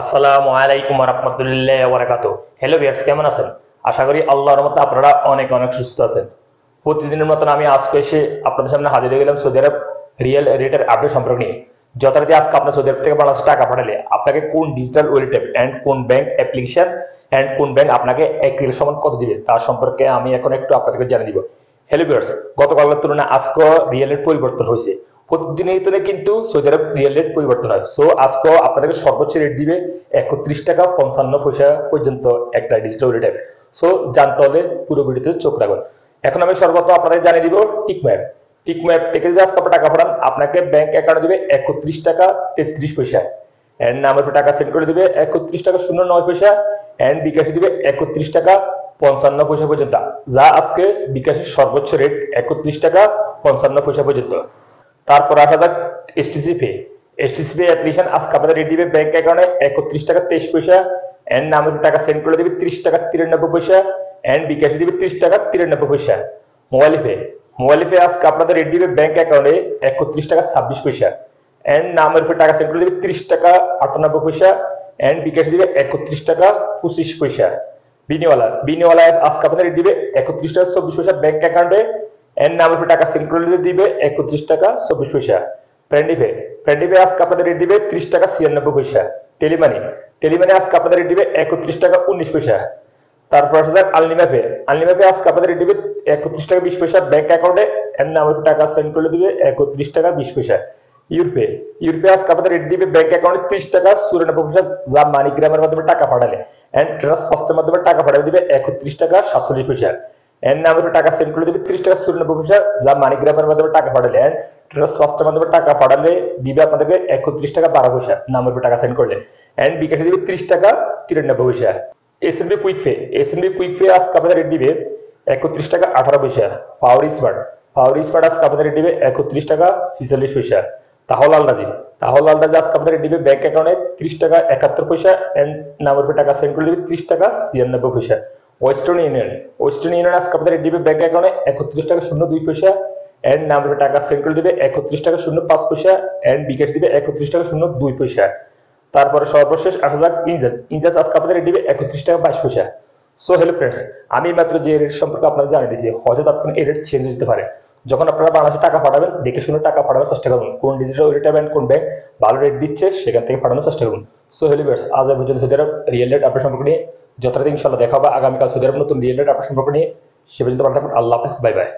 আসসালামু আলাইকুম ওয়া রাহমাতুল্লাহি ওয়া বারাকাতুহু। হ্যালো ভিউয়ার্স, কেমন আছেন? আশা করি আল্লাহর রহমতে আপনারা অনেক অনেক সুস্থ আছেন। প্রতিদিনের মতন আমি আজকে এসে আপনাদের সামনে হাজির হয়ে গেলাম সৌদি আরব রিয়েল রেটের আপডেট সম্পর্কে নিয়ে। যথারীতি আজকে আপনার সৌদি আরব থেকে বাংলাদেশে টাকা পাঠালে আপনাকে কোন ডিজিটাল ওয়ালেট অ্যান্ড কোন ব্যাংক অ্যাপ্লিকেশন অ্যান্ড কোন ব্যাংক আপনাকে এক রিয়াল সমান কত দিবে তার সম্পর্কে আমি এখন একটু আপনাদেরকে জানিয়ে দিব। হ্যালো ভিউয়ার্স, গতকালের তুলনায় আজকে রিয়েল রেট পরিবর্তন হয়েছে। প্রতিদিনের ভিতরে কিন্তু সৌদি আরব রিয়েল রেট পরিবর্তন হয়। সো আজকে আপনাদেরকে সর্বোচ্চ রেট দিবে 31 টাকা 55 পয়সা পর্যন্ত একটা ডিজিটাল রেট। সো জানতে হলে পুরো ভিডিওতে চোখ রাখুন। এখন আমি সর্বপ্রথম আপনাদের জানিয়ে দিব টিকম্যাপ। টিকম্যাপ থেকে যদি আজকে টাকা পাঠান আপনাকে ব্যাংক অ্যাকাউন্টে দিবে 31 টাকা 33 পয়সা। এন্ড নামের টাকা সেন্ড করে দিবে 31 টাকা 09 পয়সা। এন্ড বিকাশে দিবে 31 টাকা 55 পয়সা পর্যন্ত, যা আজকে বিকাশের সর্বোচ্চ রেট 31 টাকা 55 পয়সা পর্যন্ত। তারপর আসা যাক STC pay. STC pay application আজকে আপনাদের রেট দিবে ব্যাংক অ্যাকাউন্টে 31 টাকা 23 পয়সা। এন্ড নামের টাকা সেন্ড করে দিবে 30 টাকা 93 পয়সা। এন্ড বিকাশে দিবে 30 টাকা 93 পয়সা। মোবাইল পে আজকে আপনাদের রেট দিবে ব্যাংক অ্যাকাউন্টে 31 টাকা 26 পয়সা। এন্ড নামের উপর টাকা সেন্ড করে দিবে 30 টাকা 98 পয়সা। এন্ড বিকাশে দিবে 31 টাকা 25 পয়সা। বিনিওয়ালা আজকে আপনাদের রেট দিবে 31 টাকা 24 পয়সা ব্যাংক অ্যাকাউন্টে। এন্ড নামের উপর টাকা সেন্ড করে দিবে 31 টাকা 24 পয়সা। ফ্রেন্ডলি পে আজকে আপনাদের রেট দিবে 30 টাকা 96 পয়সা। টেলিমানি আজকে আপনাদের রেট দিবে 31 টাকা 19 পয়সা। তারপর আসা যাক আনলিমা পে আজকে আপনাদের রেট দিবে 31 টাকা 20 পয়সা ব্যাংক অ্যাকাউন্টে। এন্ড নামের উপর টাকা সেন্ড করে দিবে 31 টাকা 20 পয়সা। ইউরপে আজকে আপনাদের রেট দিবে ব্যাংক অ্যাকাউন্টে 30 টাকা 94 পয়সা, যা মানিগ্রামের মাধ্যমে টাকা পাঠালে। এন্ড ট্রান্সফারের মাধ্যমে টাকা পাঠাবে দিবে 31 টাকা 47 পয়সা। এন্ড নামের টাকা সেন্ড করে দিবে 30 টাকা 94 পয়সা, যা মানিগ্রামের মাধ্যমে টাকা পাঠালে। এন্ড ট্রান্সফারের মাধ্যমে টাকা পাঠালে দিবে আপনাদেরকে 31 টাকা 12 পয়সা নামের টাকা সেন্ড করলে। এন্ড বিকাশে দিবে 30 টাকা 93 পয়সা। এসএমবি কুইক পে আজকে আপনাদের রেট দিবে 31 টাকা 18 পয়সা। পাওয়ার স্মার্ট আজকে আপনাদের রেট দিবে 31 টাকা 46 পয়সা। তাহলে আলদাজি আজকে আপনাদের রেট দিবে ব্যাংক অ্যাকাউন্টে 30 টাকা 71 পয়সা। এন্ড নামের টাকা সেন্ড করে দিবে 30 টাকা 96 পয়সা। ওয়েস্টার্ন ইউনিয়ন আজকে আপনাদের রেট দিবে ব্যাংক অ্যাকাউন্টে 31 টাকা 02 পয়সা। এন্ড নামের টাকা সেন্ড করে দিবে 31 টাকা 05 পয়সা। এন্ড বিকাশ দিবে 31 টাকা 02 পয়সা। তারপরে সর্বশেষ আসা যাক ইনজাজ আজকে আপনাদের রেট দিবে 31 টাকা 22 পয়সা। সো হ্যালো ফ্রেন্ডস, আমি মাত্র যে রেট সম্পর্কে আপনাদের জানিয়ে দিয়েছি, হয়তো তখন এই রেট চেঞ্জ হতে পারে। যখন আপনারা বাংলাদেশে টাকা পাঠাবেন দেখে শুনে টাকা পাঠানোর চেষ্টা করুন। কোন ডিজিটাল ওয়ালেট এবং কোন ব্যাংক ভালো রেট দিচ্ছে সেখান থেকে পাঠানোর চেষ্টা করুন। সো হ্যালো ফ্রেন্ডস, আজ পর্যন্ত সৌদি আরব রিয়েল রেট আপডেট সম্পর্কে নিয়ে যথারীতি ইনশাআল্লাহ দেখা হবে আগামীকাল সৌদি আরব নতুন রিয়েল রেট আপডেট সম্পর্কে নিয়ে। সে পর্যন্ত ভালো থাকুন। আল্লাহ হাফেজ, বাই বাই।